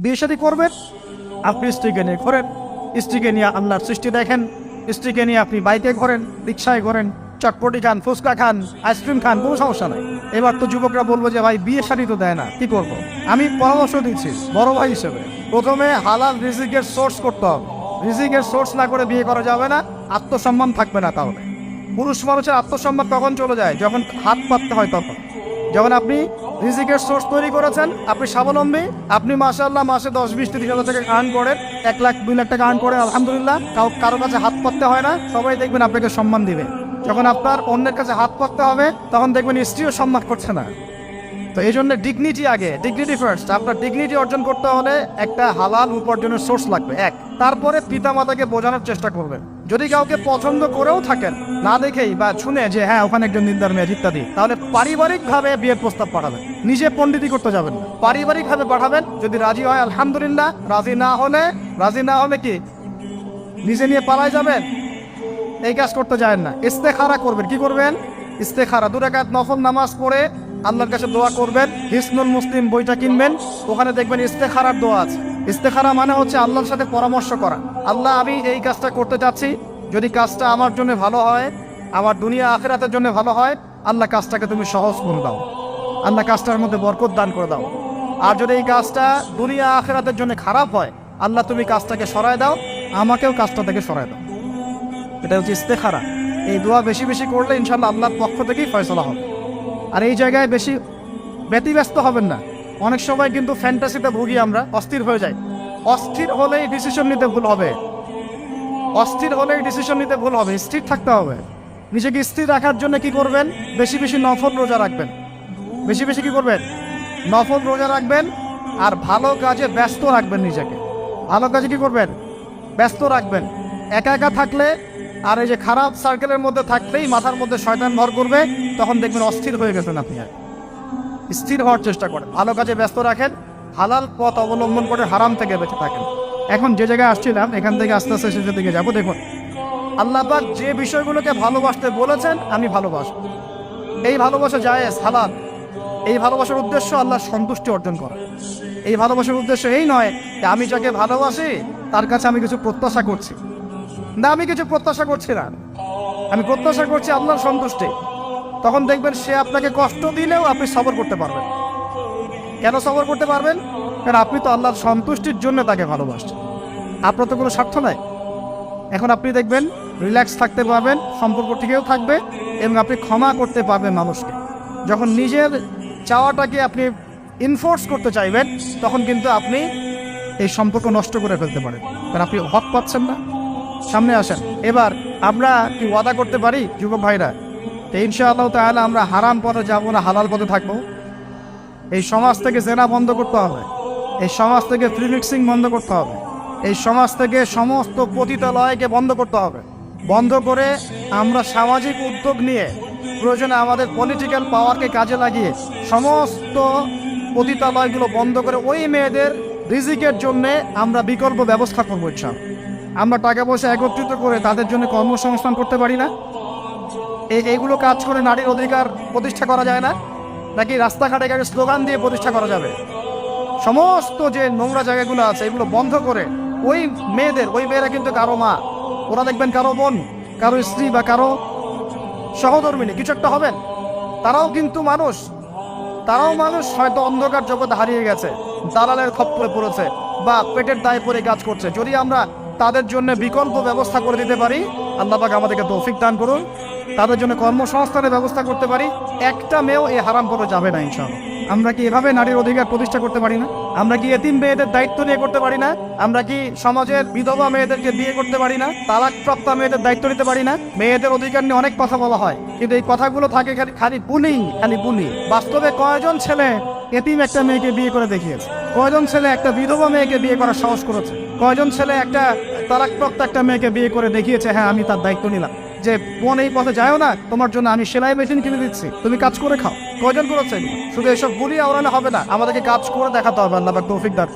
বিয়ে শাদী করবেন, আপনি স্ত্রীকে নিয়ে ঘোরেন, স্ত্রীকে নিয়ে আল্লাহর সৃষ্টি দেখেন, স্ত্রীকে নিয়ে আপনি বাইকে ঘোরেন, রিক্সায় ঘোরেন, চটপটি খান, ফুচকা খান, আইসক্রিম খান, কোনো সমস্যা নাই। এবার তো যুবকরা বলবো যে ভাই বিয়ে শাদী তো দেয় না, কি করব? আমি পরামর্শ দিচ্ছি বড় ভাই হিসেবে, প্রথমে হালাল রিজিকের সোর্স করতে হবে। রিজিকের সোর্স না করে বিয়ে করা যাবে না, আত্মসম্মান থাকবে না। তাহলে পুরুষ মানুষের আত্মসম্মান কখন চলে যায়? যখন হাত পাততে হয় তখন। যখন আপনি রিজিকের সোর্স তৈরি করেছেন, আপনি স্বাবলম্বী, আপনি মাশাআল্লাহ মাসে 10-20-30 হাজার টাকা আর্ন করেন, 1 লাখ 2 লাখ টাকা আর্ন করেন, আলহামদুলিল্লাহ, কারো কাছে হাত পাততে হয় না, সবাই দেখবেন আপনাকে সম্মান দিবে। যখন আপনার অন্যের কাছে হাত পাততে হবে, তখন দেখবেন স্ত্রীও সম্মান করছে না। তো এই জন্য ডিগনিটি আগে, ডিগনিটি ফার্স্ট। আপনার ডিগনিটি অর্জন করতে হলে একটা হালাল উপার্জনের সোর্স লাগবে, এক। তারপরে পিতা মাতাকে বোঝানোর চেষ্টা করবেন। যদি কাউকে পছন্দ করেও থাকেন, না দেখেই বা শুনে যে হ্যাঁ ওখানে একজন নিন্দার মেয়ে ইত্যাদি, তাহলে পারিবারিকভাবে বিয়ের প্রস্তাব পাঠাবেন, নিজে পণ্ডিতি করতে যাবেন না, পারিবারিকভাবে পাঠাবেন। যদি রাজি হয় আলহামদুলিল্লাহ, রাজি না হলে কি নিজে নিয়ে পালায় যাবেন? এই কাজ করতে যায় না। ইস্তেখারা করবেন। কি করবেন? ইস্তেখারা 2 রাকাত নফল নামাজ পড়ে আল্লাহর কাছে দোয়া করবেন। হিসনুল মুসলিম বইটা কিনবেন, ওখানে দেখবেন ইস্তেখারার দোয়া আছে। ইস্তেখারা মানে হচ্ছে আল্লাহর সাথে পরামর্শ করা। আল্লাহ, আমি এই কাজটা করতে চাচ্ছি, যদি কাজটা আমার জন্য ভালো হয়, আমার দুনিয়া আখিরাতের জন্য ভালো হয়, আল্লাহ কাজটাকে তুমি সহজ করে দাও, আল্লাহ কাজটার মধ্যে বরকত দান করে দাও। আর যদি এই কাজটা দুনিয়া আখিরাতের জন্য খারাপ হয়, আল্লাহ তুমি কাজটাকে সরায় দাও, আমাকেও কাজটা থেকে সরায় দাও। এটা হচ্ছে ইস্তেখারা। এই দোয়া বেশি বেশি করলে ইনশাআল্লাহ আল্লাহর পক্ষ থেকেই ফয়সালা হবে। আর এই জায়গায় বেশি ব্যতিব্যস্ত হবেন না। অনেক সময় কিন্তু ফ্যান্টাসিতে ভুগি আমরা, অস্থির হয়ে যাই। অস্থির হলেই ডিসিশন নিতে ভুল হবে, স্থির থাকতে হবে। নিজেকে স্থির রাখার জন্য কি করবেন? বেশি বেশি নফল রোজা রাখবেন। বেশি বেশি কি করবেন? নফল রোজা রাখবেন। আর ভালো কাজে ব্যস্ত রাখবেন নিজেকে। ভালো কাজে কি করবেন? ব্যস্ত রাখবেন। একা একা থাকলে আর এই যে খারাপ সার্কেলের মধ্যে থাকলেই মাথার মধ্যে শয়তান ভর করবে, তখন দেখবেন অস্থির হয়ে গেছেন আপনি। আর স্থির হওয়ার চেষ্টা করেন, ভালো কাজে ব্যস্ত রাখেন, হালাল পথ অবলম্বন করে হারাম থেকে বেঁচে থাকেন। এখন যে জায়গায় আসছিলাম, এখান থেকে আস্তে আস্তে শেষের দিকে যাবো। দেখুন, আল্লাহ পাক যে বিষয়গুলোকে ভালোবাসতে বলেছেন, আমি ভালোবাসবো। এই ভালোবাসা জায়েজ, হালাল। এই ভালোবাসার উদ্দেশ্য আল্লাহর সন্তুষ্টি অর্জন করা। এই ভালোবাসার উদ্দেশ্য এই নয় যে আমি যাকে ভালোবাসি তার কাছে আমি কিছু প্রত্যাশা করছি। না, আমি কিছু প্রত্যাশা করছি না, আমি প্রত্যাশা করছি আল্লাহর সন্তুষ্টি। তখন দেখবেন সে আপনাকে কষ্ট দিলেও আপনি সবর করতে পারবেন। কেন সবর করতে পারবেন? কারণ আপনি তো আল্লাহর সন্তুষ্টির জন্য তাকে ভালোবাসছেন, আপনার তো কোনো স্বার্থ নাই। এখন আপনি দেখবেন রিল্যাক্স থাকতে পারবেন, সম্পর্ক টিকেও থাকবে, এবং আপনি ক্ষমা করতে পারবেন মানুষকে। যখন নিজের চাওয়াটাকে আপনি ইনফোর্স করতে চাইবেন, তখন কিন্তু আপনি এই সম্পর্ক নষ্ট করে ফেলতে পারেন, কারণ আপনি হক পাচ্ছেন না। সামনে আসেন, এবার আমরা কি ওয়াদা করতে পারি যুবক ভাইরা, ইনশাআল্লাহ তাআলা আমরা হারাম পথে যাবো না, হালাল পথে থাকবো। এই সমাজ থেকে জেনা বন্ধ করতে হবে, এই সমাজ থেকে ফ্রি মিক্সিং বন্ধ করতে হবে, এই সমাজ থেকে সমস্ত পতিতালয়কে বন্ধ করতে হবে। বন্ধ করে আমরা সামাজিক উদ্যোগ নিয়ে, প্রয়োজনে আমাদের পলিটিক্যাল পাওয়ারকে কাজে লাগিয়ে সমস্ত পতিতালয়গুলো বন্ধ করে ওই মেয়েদের রিজিকের জন্যে আমরা বিকল্প ব্যবস্থা করবো। ইনশাআল্লাহ আমরা টাকা পয়সা একত্রিত করে তাদের জন্য কর্মসংস্থান করতে পারি না? এইগুলো কাজ করে নারীর অধিকার প্রতিষ্ঠা করা যায় না? নাকি রাস্তাঘাটে গাড়ি স্লোগান দিয়ে প্রতিষ্ঠা করা যাবে? সমস্ত যে নোংরা জায়গাগুলো আছে এগুলো বন্ধ করে ওই মেয়েরা কিন্তু কারো মা, ওরা দেখবেন কারো বোন, কারো স্ত্রী বা কারো সহধর্মিনী কিছু একটা হবেন। তারাও কিন্তু মানুষ, হয়তো অন্ধকার জগৎ হারিয়ে গেছে, দালালের খপ্পরে পড়েছে বা পেটের দায়ে পড়ে কাজ করছে। যদি আমরা তাদের জন্য বিকল্প ব্যবস্থা করে দিতে পারি, আল্লাহ পাক আমাদেরকে তৌফিক দান করুন, তাদের জন্য কর্মসংস্থানের ব্যবস্থা করতে পারি, একটা মেয়েও এই হারাম পথে যাবে না ইনশাআল্লাহ। আমরা কি এভাবে নারীর অধিকার প্রতিষ্ঠা করতে পারি না? আমরা কি এতিম মেয়েদের দায়িত্ব নিয়ে করতে পারি না? আমরা কি সমাজের বিধবা মেয়েদেরকে বিয়ে করতে পারি না? তালাকপ্রাপ্ত মেয়েদের দায়িত্ব নিতে পারি না? মেয়েদের অধিকার নিয়ে অনেক কথা বলা হয়, কিন্তু এই কথাগুলো থাকে খালি বুলি। বাস্তবে কয়জন ছেলে এতিম একটা মেয়েকে বিয়ে করে দেখিয়েছে? কয়জন ছেলে একটা বিধবা মেয়েকে বিয়ে করার সাহস করেছে? কয়জন ছেলে একটা তালাকপ্রাপ্ত একটা মেয়েকে বিয়ে করে দেখিয়েছে হ্যাঁ আমি তার দায়িত্ব নিলাম, যে বোন এই পথে যাও না, তোমার জন্য আমি সেলাই মেশিন কিনে দিচ্ছি, তুমি কাজ করে খাও? কয়জন করেছে? শুধু এসব বলি আওড়ানো হবে না, আমাদেরকে কাজ করে দেখাতে হবে। আল্লাহ পাক তৌফিক দান।